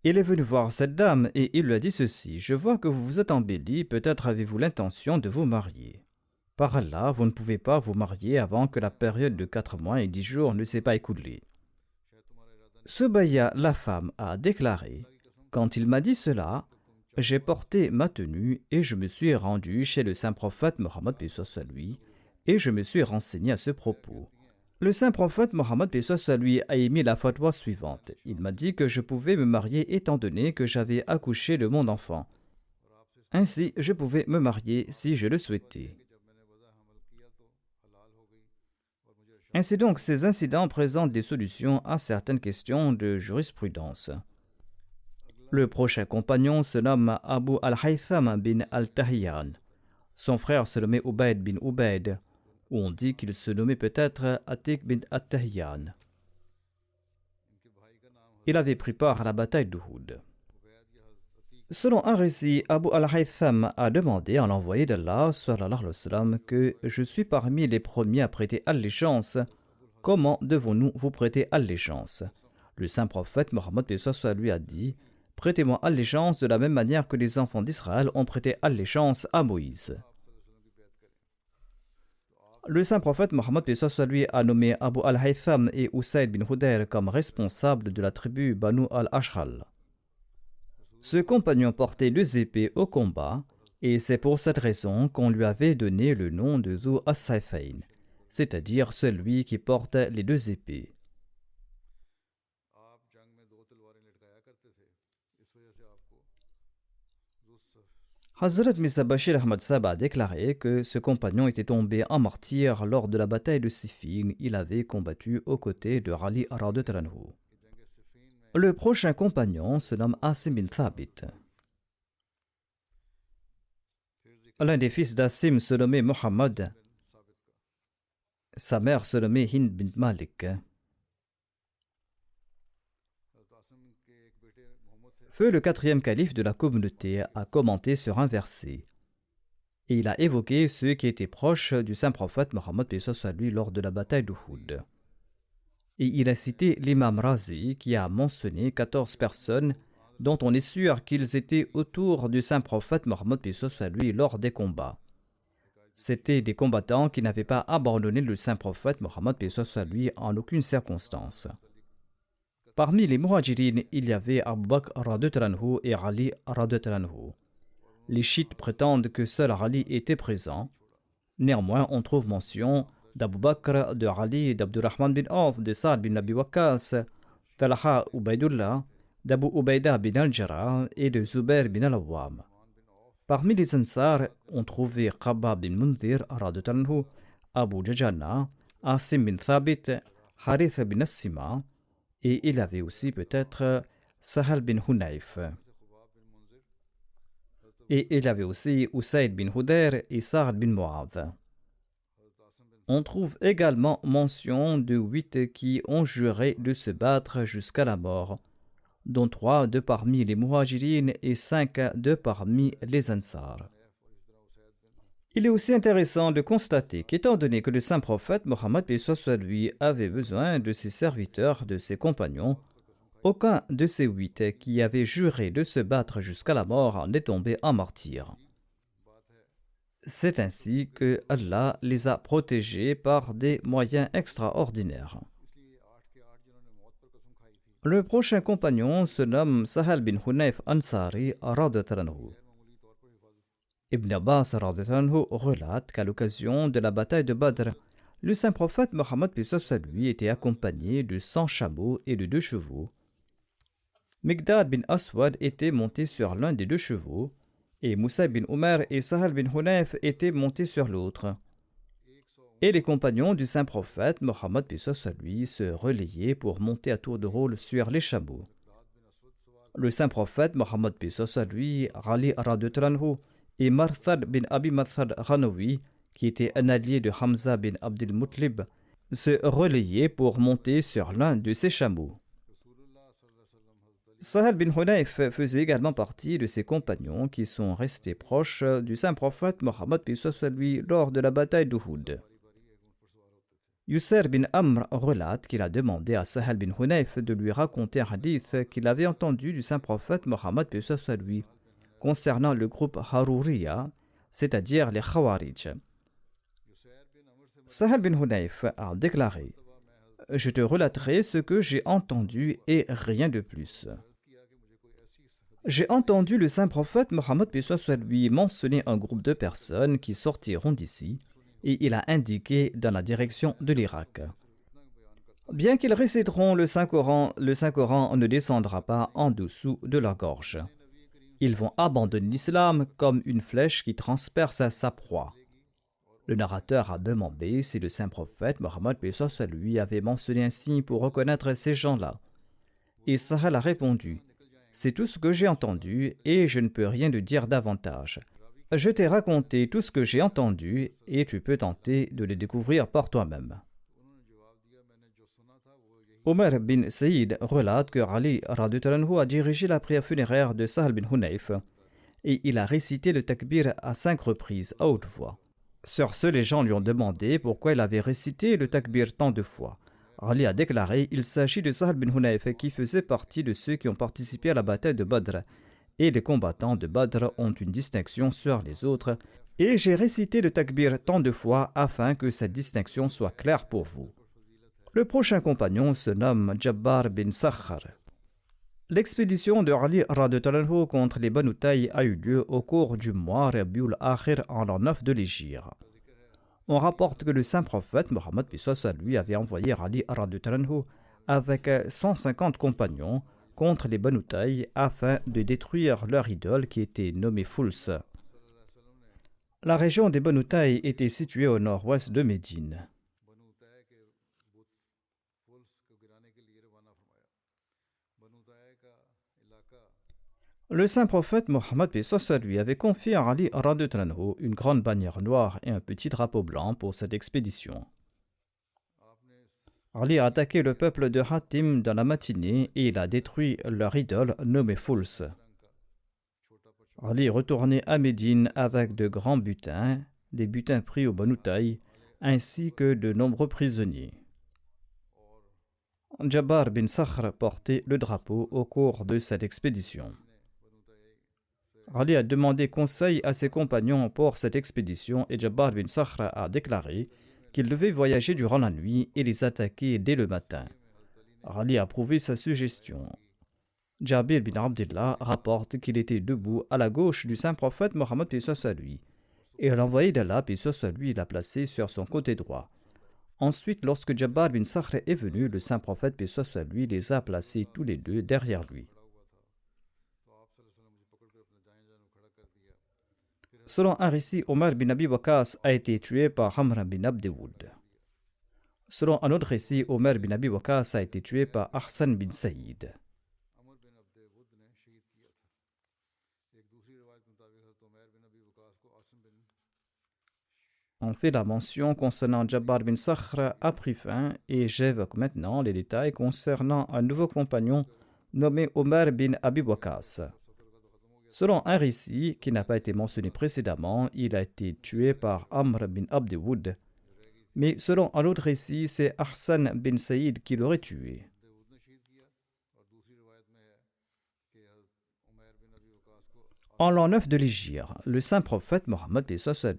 Il est venu voir cette dame et il lui a dit ceci: je vois que vous vous êtes embellie, peut-être avez-vous l'intention de vous marier. Par Allah, vous ne pouvez pas vous marier avant que la période de 4 mois et 10 jours ne s'est pas écoulée. Subaya, la femme, a déclaré: quand il m'a dit cela, j'ai porté ma tenue et je me suis rendu chez le saint prophète Mohammed lui et je me suis renseigné à ce propos. Le saint prophète Mohammed lui a émis la fatwa suivante. Il m'a dit que je pouvais me marier étant donné que j'avais accouché de mon enfant. Ainsi, je pouvais me marier si je le souhaitais. Ainsi donc, ces incidents présentent des solutions à certaines questions de jurisprudence. Le prochain compagnon se nomme Abu al-Haytham bin al-Tahyan. Son frère se nommait Ubayd bin Ubayd, ou on dit qu'il se nommait peut-être Atik bin al-Tahyan. Il avait pris part à la bataille d'Uhud. Selon un récit, Abu al-Haytham a demandé à l'envoyé d'Allah sallallahu alayhi wa sallam que je suis parmi les premiers à prêter allégeance. Comment devons-nous vous prêter allégeance? Le saint prophète Mohammed lui a dit: prêtez-moi allégeance de la même manière que les enfants d'Israël ont prêté allégeance à Moïse. Le saint prophète Mohammed lui a nommé Abu al-Haytham et Usayd bin Hudayr comme responsables de la tribu Banu al-Ashhal. Ce compagnon portait 2 épées au combat, et c'est pour cette raison qu'on lui avait donné le nom de Dhu as-Sayfayn, c'est-à-dire celui qui porte les 2 épées. Hazrat Mirza Bashir Ahmad Sahib a déclaré que ce compagnon était tombé en martyr lors de la bataille de Siffin. Il avait combattu aux côtés de Ali radhiyallahu anhu. Le prochain compagnon se nomme Asim bin Thabit. L'un des fils d'Asim se nommait Muhammad. Sa mère se nommait Hind bin Malik. Feu le 4e calife de la communauté a commenté sur un verset. Et il a évoqué ceux qui étaient proches du saint prophète Mohammed lui lors de la bataille d'Uhud. Et il a cité l'imam Razi qui a mentionné 14 personnes dont on est sûr qu'ils étaient autour du saint prophète Mohammed lui lors des combats. C'étaient des combattants qui n'avaient pas abandonné le saint prophète Mohammed lui en aucune circonstance. Parmi les muhajirines, il y avait Abu Bakr radhiyallahu anhu et Ali radhiyallahu anhu. Les chiites prétendent que seul Ali était présent. Néanmoins, on trouve mention d'Abu Bakr, de Ali, d'Abdurrahman bin Auf, de Saad bin Abi Waqqas, Talha Ubaydullah, d'Abu Ubayda bin al-Jarrah et de Zubair bin al-Awwam. Parmi les Ansar, on trouvait Qabab bin Mundhir radhiyallahu anhu, Abu Jajana, Asim bin Thabit, Harith bin As-Sima, et il y avait aussi peut-être Sahal bin Hunayf. Et il y avait aussi Usayd bin Hudayr et Sa'd bin Mu'adh. On trouve également mention de 8 qui ont juré de se battre jusqu'à la mort, dont 3 de parmi les muhajirines et 5 de parmi les ansars. Il est aussi intéressant de constater qu'étant donné que le saint prophète Mohammed lui avait besoin de ses serviteurs, de ses compagnons, aucun de ces 8 qui avaient juré de se battre jusqu'à la mort n'est tombé en martyr. C'est ainsi que Allah les a protégés par des moyens extraordinaires. Le prochain compagnon se nomme Sahal bin Hunayf Ansari radhiyallahu anhu. Ibn Abbas radhiyallahu anhu relate qu'à l'occasion de la bataille de Badr, le saint prophète Mohammed lui était accompagné de 100 chameaux et de 2 chevaux. Miqdad bin Aswad était monté sur l'un des 2 chevaux, et Moussa bin Umar et Sahal bin Hunayf étaient montés sur l'autre. Et les compagnons du saint prophète Mohammed lui se relayaient pour monter à tour de rôle sur les chameaux. Le saint prophète Mohammed lui, Ali radhiyallahu anhu et Marthad bin Abi Marthad Ghanawi, qui était un allié de Hamza bin Abdul Muttalib, se relayaient pour monter sur l'un de ces chameaux. Sahal bin Hunayf faisait également partie de ses compagnons qui sont restés proches du saint prophète Mohammed lui lors de la bataille d'Uhud. Yusser bin Amr relate qu'il a demandé à Sahal bin Hunayf de lui raconter un hadith qu'il avait entendu du saint prophète Mohammed lui concernant le groupe Haruriya, c'est-à-dire les Khawarij. Sahal bin Hunayf a déclaré: « Je te relaterai ce que j'ai entendu et rien de plus. J'ai entendu le saint prophète Mohammed lui mentionner un groupe de personnes qui sortiront d'ici et il a indiqué dans la direction de l'Irak. Bien qu'ils réciteront le Saint-Coran ne descendra pas en dessous de leur gorge. Ils vont abandonner l'islam comme une flèche qui transperce sa proie. » Le narrateur a demandé si le saint prophète Mohammed lui avait mentionné ainsi pour reconnaître ces gens-là. Et Sahal a répondu: « C'est tout ce que j'ai entendu et je ne peux rien te dire davantage. Je t'ai raconté tout ce que j'ai entendu et tu peux tenter de le découvrir par toi-même. » Omar bin Saïd relate que Ali radhiyallahu anhu a dirigé la prière funéraire de Sahal bin Hunayf et il a récité le takbir à 5 reprises à haute voix. Sur ce, les gens lui ont demandé pourquoi il avait récité le takbir tant de fois. Ali a déclaré: « Il s'agit de Sahal bin Hunayf qui faisait partie de ceux qui ont participé à la bataille de Badr. Et les combattants de Badr ont une distinction sur les autres. Et j'ai récité le takbir tant de fois afin que cette distinction soit claire pour vous. » Le prochain compagnon se nomme Jabbar bin Sakhar. L'expédition de Ali radhiyallahu anhu contre les Banu Taï a eu lieu au cours du mois Rabiul Akhir en l'an 9 de l'Hégire. On rapporte que le saint prophète Mohammed lui avait envoyé Ali radhiyallahu anhu avec 150 compagnons contre les Banu Taï afin de détruire leur idole qui était nommée Fuls. La région des Banu Taï était située au nord-ouest de Médine. Le saint prophète Mohammed lui avait confié à Ali radhiyallahu anhu une grande bannière noire et un petit drapeau blanc pour cette expédition. Ali a attaqué le peuple de Hatim dans la matinée et il a détruit leur idole nommée Fuls. Ali est retourné à Médine avec de grands butins, des butins pris au Banu Taï, ainsi que de nombreux prisonniers. Jabbar bin Sakhr portait le drapeau au cours de cette expédition. Ali a demandé conseil à ses compagnons pour cette expédition et Jabbar bin Sakhr a déclaré qu'il devait voyager durant la nuit et les attaquer dès le matin. Ali a approuvé sa suggestion. Jabir bin Abdullah rapporte qu'il était debout à la gauche du saint prophète Mohammed lui et l'envoyé d'Allah lui l'a placé sur son côté droit. Ensuite, lorsque Jabbar bin Sakhr est venu, le saint prophète lui les a placés tous les deux derrière lui. Selon un récit, Omar bin Abi Waqas a été tué par Amr bin Abdewoud. Selon un autre récit, Omar bin Abi Waqas a été tué par Ahsan bin Saïd. On fait la mention concernant Jabbar bin Sakhr a pris fin et j'évoque maintenant les détails concernant un nouveau compagnon nommé Omar bin Abi Waqas. Selon un récit qui n'a pas été mentionné précédemment, il a été tué par Amr bin Abd Wood. Mais selon un autre récit, c'est Ahsan bin Saïd qui l'aurait tué. En l'an 9 de l'Hégire, le saint prophète Mohammed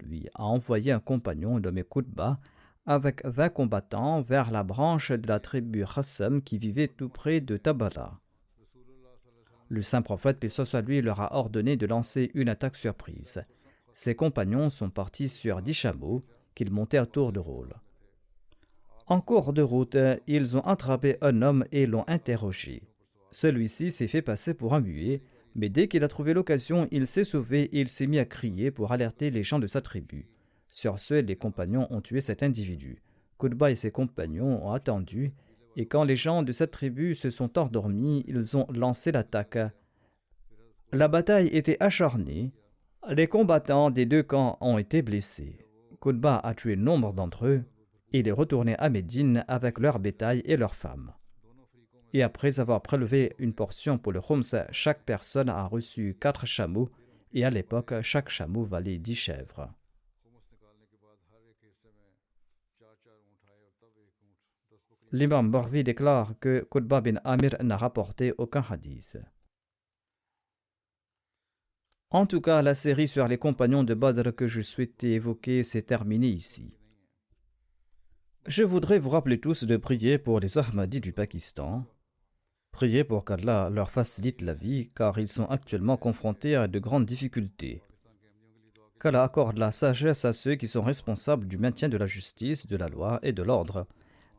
lui a envoyé un compagnon nommé Qutba avec 20 combattants vers la branche de la tribu Khassam qui vivait tout près de Tabala. Le saint prophète lui leur a ordonné de lancer une attaque surprise. Ses compagnons sont partis sur 10 chameaux qu'ils montaient à tour de rôle. En cours de route, ils ont attrapé un homme et l'ont interrogé. Celui-ci s'est fait passer pour un muet, mais dès qu'il a trouvé l'occasion, il s'est sauvé et il s'est mis à crier pour alerter les gens de sa tribu. Sur ce, les compagnons ont tué cet individu. Qutba et ses compagnons ont attendu, et quand les gens de cette tribu se sont endormis, ils ont lancé l'attaque. La bataille était acharnée. Les combattants des deux camps ont été blessés. Qutba a tué nombre d'entre eux. Il est retourné à Médine avec leur bétail et leurs femmes. Et après avoir prélevé une portion pour le khums, chaque personne a reçu 4 chameaux, et à l'époque, chaque chameau valait 10 chèvres. L'imam Barvi déclare que Qutba bin Amir n'a rapporté aucun hadith. En tout cas, la série sur les compagnons de Badr que je souhaitais évoquer s'est terminée ici. Je voudrais vous rappeler tous de prier pour les Ahmadis du Pakistan. Priez pour qu'Allah leur facilite la vie, car ils sont actuellement confrontés à de grandes difficultés. Qu'Allah accorde la sagesse à ceux qui sont responsables du maintien de la justice, de la loi et de l'ordre,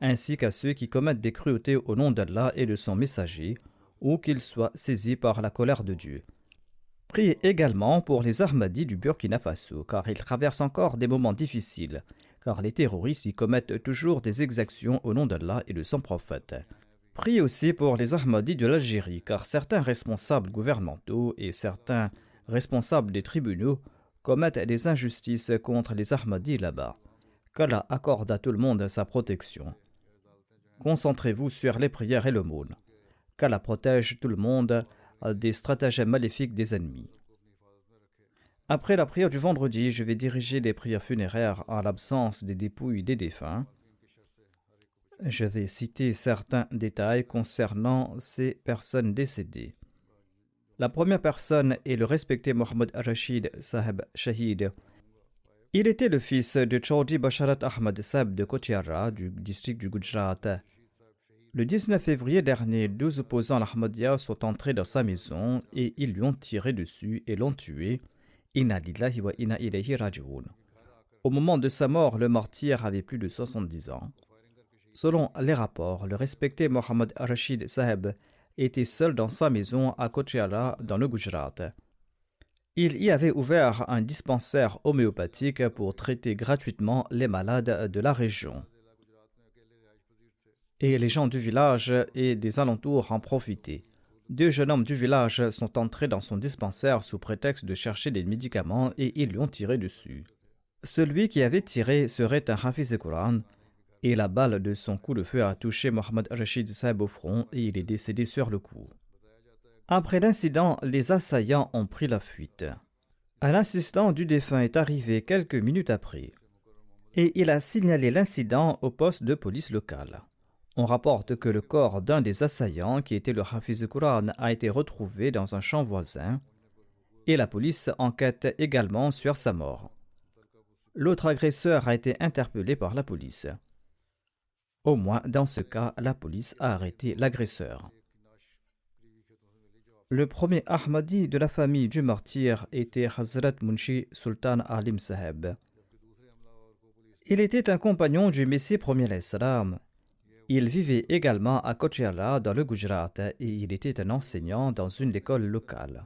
ainsi qu'à ceux qui commettent des cruautés au nom d'Allah et de son messager, ou qu'ils soient saisis par la colère de Dieu. Priez également pour les Ahmadis du Burkina Faso, car ils traversent encore des moments difficiles, car les terroristes y commettent toujours des exactions au nom d'Allah et de son prophète. Priez aussi pour les Ahmadis de l'Algérie, car certains responsables gouvernementaux et certains responsables des tribunaux commettent des injustices contre les Ahmadis là-bas. Qu'Allah accorde à tout le monde sa protection. Concentrez-vous sur les prières et l'aumône. Qu'Allah protège tout le monde des stratagèmes maléfiques des ennemis. Après la prière du vendredi, je vais diriger les prières funéraires en l'absence des dépouilles des défunts. Je vais citer certains détails concernant ces personnes décédées. La première personne est le respecté Mohammed Rashid Saheb Shahid. Il était le fils de Chaudhry Basharat Ahmad Saheb de Kotiara, du district du Gujarat. Le 19 février dernier, 12 opposants à l'Ahmadiyya sont entrés dans sa maison et ils lui ont tiré dessus et l'ont tué. Inna lillahi wa inna ilayhi raji'un. Au moment de sa mort, le martyr avait plus de 70 ans. Selon les rapports, le respecté Mohammed Rashid Saheb était seul dans sa maison à Kotiala, dans le Gujarat. Il y avait ouvert un dispensaire homéopathique pour traiter gratuitement les malades de la région. Et les gens du village et des alentours en profitaient. 2 jeunes hommes du village sont entrés dans son dispensaire sous prétexte de chercher des médicaments et ils lui ont tiré dessus. Celui qui avait tiré serait un Hafiz Quran et la balle de son coup de feu a touché Mohammed Rashid Saheb au front et il est décédé sur le coup. Après l'incident, les assaillants ont pris la fuite. Un assistant du défunt est arrivé quelques minutes après et il a signalé l'incident au poste de police local. On rapporte que le corps d'un des assaillants, qui était le Hafiz Quran, a été retrouvé dans un champ voisin et la police enquête également sur sa mort. L'autre agresseur a été interpellé par la police. Au moins, dans ce cas, la police a arrêté l'agresseur. Le premier Ahmadi de la famille du martyr était Hazrat Munshi Sultan Alim Saheb. Il était un compagnon du Messie premier Islam. Il vivait également à Kotiala dans le Gujarat et il était un enseignant dans une école locale.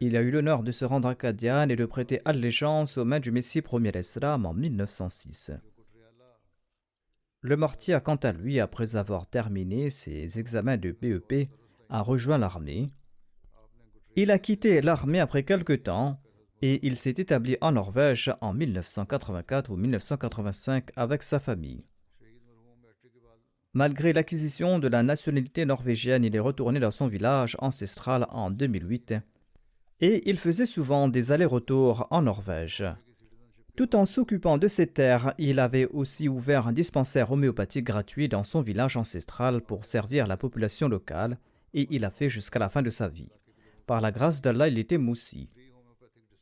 Il a eu l'honneur de se rendre à Qadian et de prêter allégeance aux mains du Messie premier Islam en 1906. Le martyr, quant à lui, après avoir terminé ses examens de BEP, a rejoint l'armée. Il a quitté l'armée après quelque temps, et il s'est établi en Norvège en 1984 ou 1985 avec sa famille. Malgré l'acquisition de la nationalité norvégienne, il est retourné dans son village ancestral en 2008 et il faisait souvent des allers-retours en Norvège. Tout en s'occupant de ses terres, il avait aussi ouvert un dispensaire homéopathique gratuit dans son village ancestral pour servir la population locale et il a fait jusqu'à la fin de sa vie. Par la grâce d'Allah, il était moussi.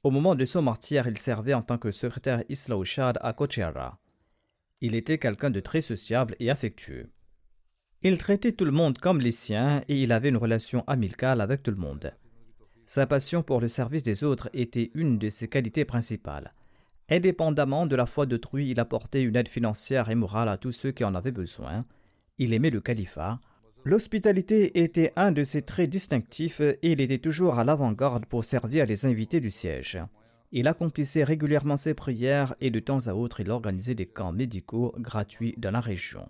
Au moment de son martyre, il servait en tant que secrétaire Islauchad à Kochiara. Il était quelqu'un de très sociable et affectueux. Il traitait tout le monde comme les siens et il avait une relation amicale avec tout le monde. Sa passion pour le service des autres était une de ses qualités principales. Indépendamment de la foi d'autrui, il apportait une aide financière et morale à tous ceux qui en avaient besoin. Il aimait le califat. L'hospitalité était un de ses traits distinctifs et il était toujours à l'avant-garde pour servir les invités du siège. Il accomplissait régulièrement ses prières et de temps à autre il organisait des camps médicaux gratuits dans la région.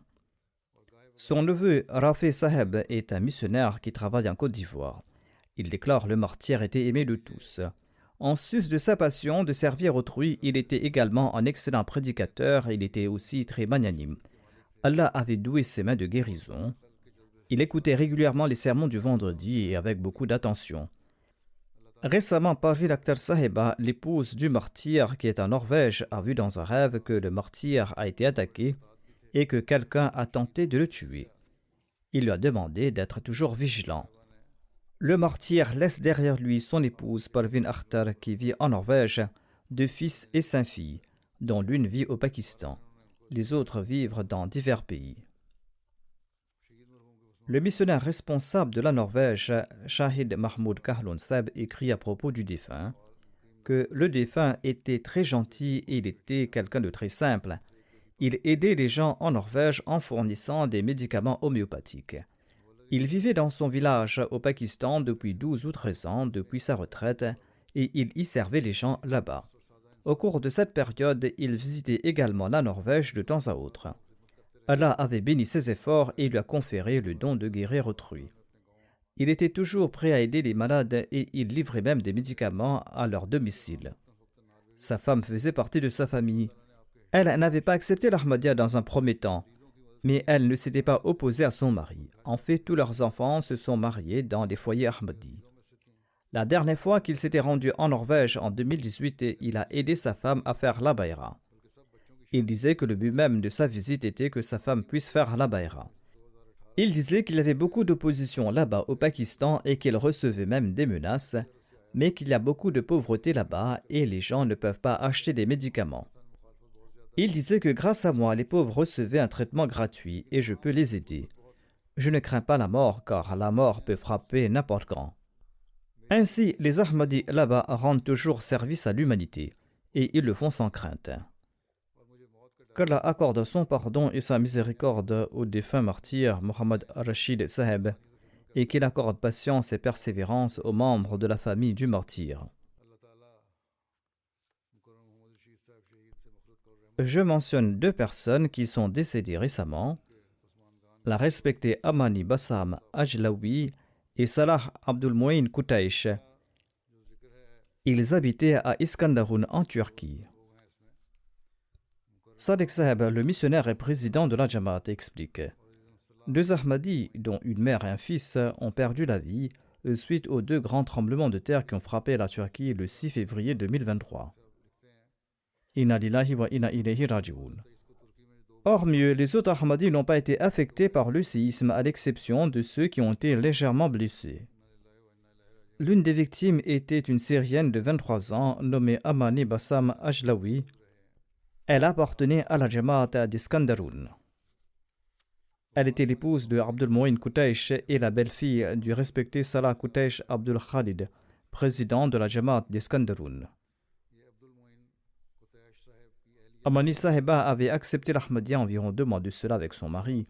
Son neveu Rafé Saheb est un missionnaire qui travaille en Côte d'Ivoire. Il déclare le martyr était aimé de tous. En sus de sa passion de servir autrui, il était également un excellent prédicateur et il était aussi très magnanime. Allah avait doué ses mains de guérison. Il écoutait régulièrement les sermons du vendredi et avec beaucoup d'attention. Récemment, Parveen Akhtar Saheba, l'épouse du martyr qui est en Norvège, a vu dans un rêve que le martyr a été attaqué et que quelqu'un a tenté de le tuer. Il lui a demandé d'être toujours vigilant. Le martyr laisse derrière lui son épouse Parveen Akhtar qui vit en Norvège, 2 fils et 5 filles, dont l'une vit au Pakistan. Les autres vivent dans divers pays. Le missionnaire responsable de la Norvège, Shahid Mahmoud Kahlon Seb, écrit à propos du défunt que le défunt était très gentil et il était quelqu'un de très simple. Il aidait les gens en Norvège en fournissant des médicaments homéopathiques. Il vivait dans son village au Pakistan depuis 12 ou 13 ans depuis sa retraite et il y servait les gens là-bas. Au cours de cette période, il visitait également la Norvège de temps à autre. Allah avait béni ses efforts et lui a conféré le don de guérir autrui. Il était toujours prêt à aider les malades et il livrait même des médicaments à leur domicile. Sa femme faisait partie de sa famille. Elle n'avait pas accepté l'Ahmadiyya dans un premier temps, mais elle ne s'était pas opposée à son mari. En fait, tous leurs enfants se sont mariés dans des foyers Ahmadis. La dernière fois qu'il s'était rendu en Norvège en 2018, il a aidé sa femme à faire la bayra. Il disait que le but même de sa visite était que sa femme puisse faire la bayra. Il disait qu'il y avait beaucoup d'opposition là-bas au Pakistan et qu'il recevait même des menaces, mais qu'il y a beaucoup de pauvreté là-bas et les gens ne peuvent pas acheter des médicaments. Il disait que grâce à moi, les pauvres recevaient un traitement gratuit et je peux les aider. Je ne crains pas la mort car la mort peut frapper n'importe quand. Ainsi, les Ahmadis là-bas rendent toujours service à l'humanité et ils le font sans crainte. Qu'Allah accorde son pardon et sa miséricorde au défunt martyr Mohammed Rashid Saheb et qu'il accorde patience et persévérance aux membres de la famille du martyr. Je mentionne 2 personnes qui sont décédées récemment, la respectée Amani Bassam Ajlaoui et Salah Abdul Mouin Koutaïch. Ils habitaient à Iskandarun en Turquie. Sadiq Saheb, le missionnaire et président de la Jamaat, explique 2 Ahmadis, dont une mère et un fils, ont perdu la vie suite aux 2 grands tremblements de terre qui ont frappé la Turquie le 6 février 2023. Inna lillahi wa inna ilayhi raji'un. Or mieux, les autres Ahmadis n'ont pas été affectés par le séisme à l'exception de ceux qui ont été légèrement blessés. L'une des victimes était une Syrienne de 23 ans nommée Amani Bassam Ajlaoui. Elle appartenait à la Jamaat d'Iskandarun. Elle était l'épouse de Abdul Mouin Koutaïch et la belle-fille du respecté Salah Koutaïch Abdul Khalid, président de la Jamaat d'Iskandarun. Amani Saheba avait accepté l'Ahmadiyya environ 2 mois de cela avec son mari.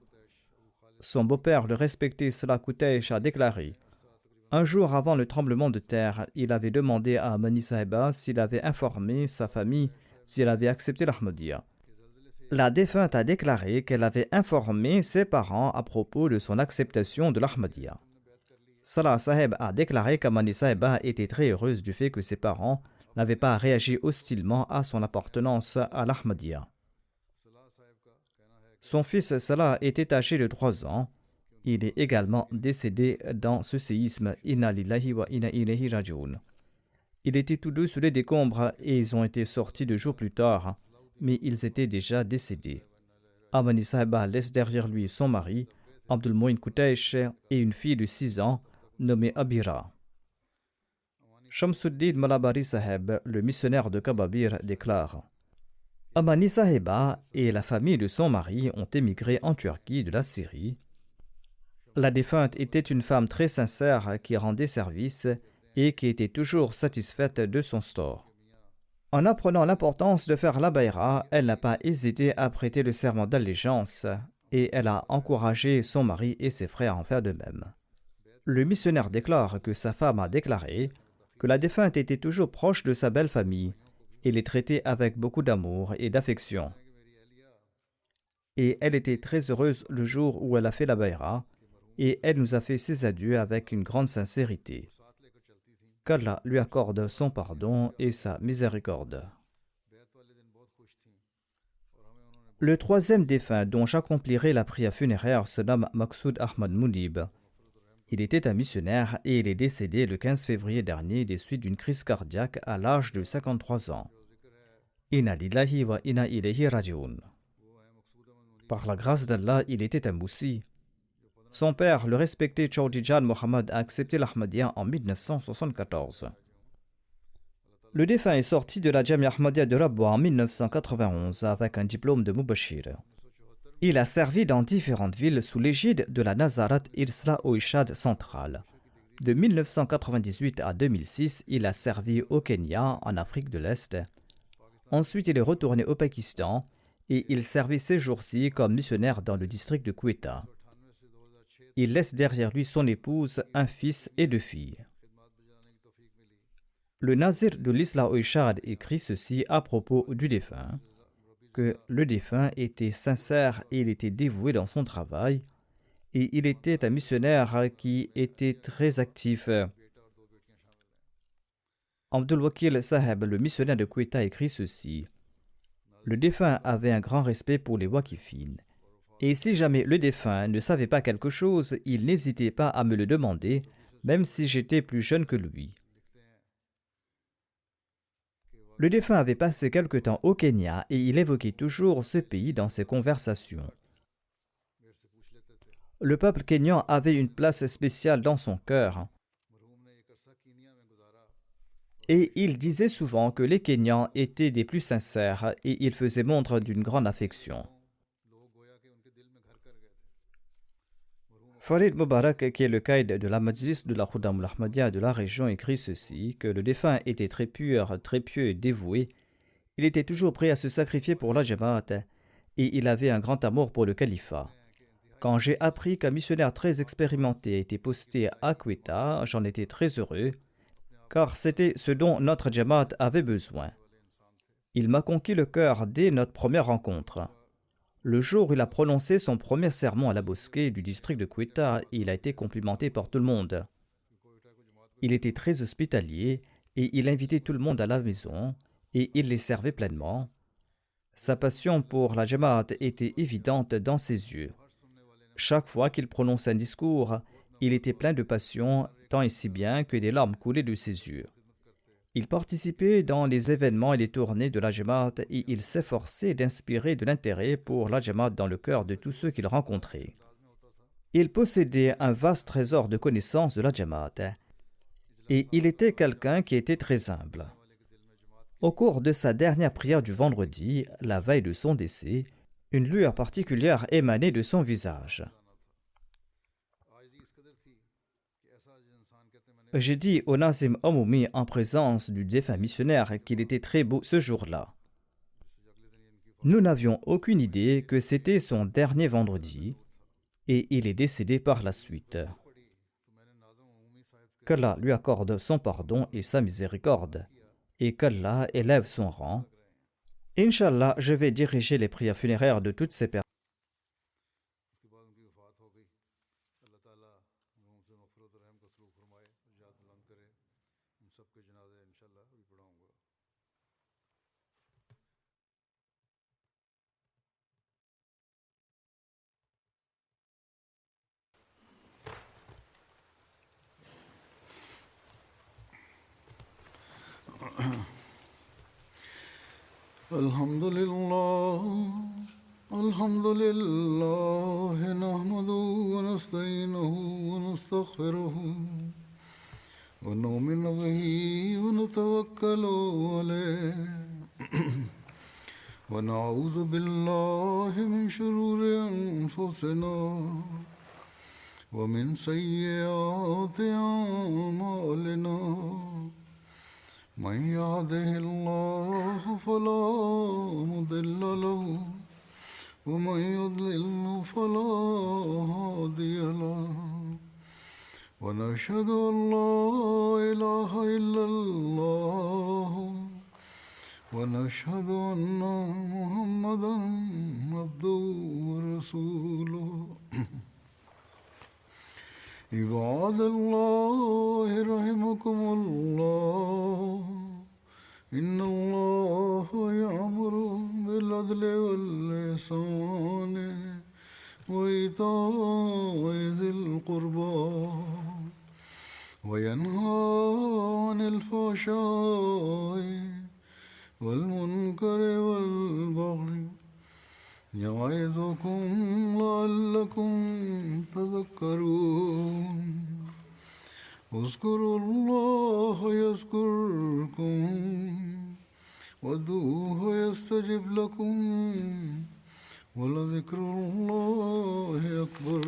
Son beau-père, le respecté Salah Koutaïch, a déclaré « Un jour avant le tremblement de terre, il avait demandé à Amani Saheba s'il avait informé sa famille si elle avait accepté l'Ahmadiyya. La défunte a déclaré qu'elle avait informé ses parents à propos de son acceptation de l'Ahmadiyya. Salah Saheb a déclaré qu'Amani Saheba était très heureuse du fait que ses parents n'avaient pas réagi hostilement à son appartenance à l'Ahmadiyya. Son fils Salah était âgé de 3 ans. Il est également décédé dans ce séisme. Inna lillahi wa inna ilayhi raji'un. Ils étaient tous deux sous les décombres et ils ont été sortis 2 jours plus tard, mais ils étaient déjà décédés. Amani Saheba laisse derrière lui son mari, Abdul Moin Kutaish, et une fille de 6 ans, nommée Abira. Shamsuddin Malabari Saheb, le missionnaire de Kababir, déclare: Amani Saheba et la famille de son mari ont émigré en Turquie de la Syrie. La défunte était une femme très sincère qui rendait service et qui était toujours satisfaite de son sort. En apprenant l'importance de faire la bayra, elle n'a pas hésité à prêter le serment d'allégeance et elle a encouragé son mari et ses frères à en faire de même. Le missionnaire déclare que sa femme a déclaré que la défunte était toujours proche de sa belle famille et les traitait avec beaucoup d'amour et d'affection. Et elle était très heureuse le jour où elle a fait la bayra et elle nous a fait ses adieux avec une grande sincérité. Qu'Allah lui accorde son pardon et sa miséricorde. Le 3e défunt dont j'accomplirai la prière funéraire se nomme Maqsoud Ahmad Mounib. Il était un missionnaire et il est décédé le 15 février dernier des suites d'une crise cardiaque à l'âge de 53 ans. Inna lillahi wa inna ilayhi raji'un. Par la grâce d'Allah, il était un moussi. Son père, le respecté Chaudhry Mohammed, a accepté l'Ahmadiyya en 1974. Le défunt est sorti de la Jamia Ahmadiyya de Rabwa en 1991 avec un diplôme de Mubashir. Il a servi dans différentes villes sous l'égide de la Nazarat Irsla Oishad centrale. De 1998 à 2006, il a servi au Kenya, en Afrique de l'Est. Ensuite, il est retourné au Pakistan et il servit ces jours-ci comme missionnaire dans le district de Quetta. Il laisse derrière lui son épouse, un fils et 2 filles. Le Nazir de l'Isla Oishad écrit ceci à propos du défunt, que le défunt était sincère et il était dévoué dans son travail, et il était un missionnaire qui était très actif. Abdul Wakil Saheb, le missionnaire de Quetta, écrit ceci: le défunt avait un grand respect pour les wakifines. Et si jamais le défunt ne savait pas quelque chose, il n'hésitait pas à me le demander, même si j'étais plus jeune que lui. Le défunt avait passé quelque temps au Kenya et il évoquait toujours ce pays dans ses conversations. Le peuple kényan avait une place spéciale dans son cœur. Et il disait souvent que les Kenyans étaient des plus sincères et il faisait montre d'une grande affection. Farid Mubarak, qui est le caïd de la Majlis de la Khuddam al-Ahmadiyya de la région, écrit ceci, que le défunt était très pur, très pieux et dévoué. Il était toujours prêt à se sacrifier pour la Jamaat et il avait un grand amour pour le califat. Quand j'ai appris qu'un missionnaire très expérimenté a été posté à Quetta, j'en étais très heureux, car c'était ce dont notre Jamaat avait besoin. Il m'a conquis le cœur dès notre première rencontre. Le jour où il a prononcé son premier sermon à la mosquée du district de Quetta, il a été complimenté par tout le monde. Il était très hospitalier et il invitait tout le monde à la maison et il les servait pleinement. Sa passion pour la Jamaat était évidente dans ses yeux. Chaque fois qu'il prononçait un discours, il était plein de passion, tant et si bien que des larmes coulaient de ses yeux. Il participait dans les événements et les tournées de la Jamaat et il s'efforçait d'inspirer de l'intérêt pour la Jamaat dans le cœur de tous ceux qu'il rencontrait. Il possédait un vaste trésor de connaissances de la Jamaat et il était quelqu'un qui était très humble. Au cours de sa dernière prière du vendredi, la veille de son décès, une lueur particulière émanait de son visage. J'ai dit au Nazim Amoumi en présence du défunt missionnaire qu'il était très beau ce jour-là. Nous n'avions aucune idée que c'était son dernier vendredi et il est décédé par la suite. Qu'Allah lui accorde son pardon et sa miséricorde et qu'Allah élève son rang. Inch'Allah, je vais diriger les prières funéraires de toutes ces personnes. الحمد لله الحمد لله نحمده ونستعينه ونستغفره ونؤمن به ونتوكل عليه ونعوذ بالله من شرور أنفسنا ومن سيئات أعمالنا من يهده الله فلا مضل له ومن يضلل فلا هادي له ونشهد أن لا إله إلا الله ونشهد أن محمدا عبده ورسوله عباد الله رحمكم الله إن الله يأمر بالعدل والإحسان وإيتاء ذي القربى وينهى عن الفحشاء والمنكر والبغي يعظكم لعلكم تذكرون اذكروا الله يذكركم وادعوه يستجب لكم ولذكر الله أكبر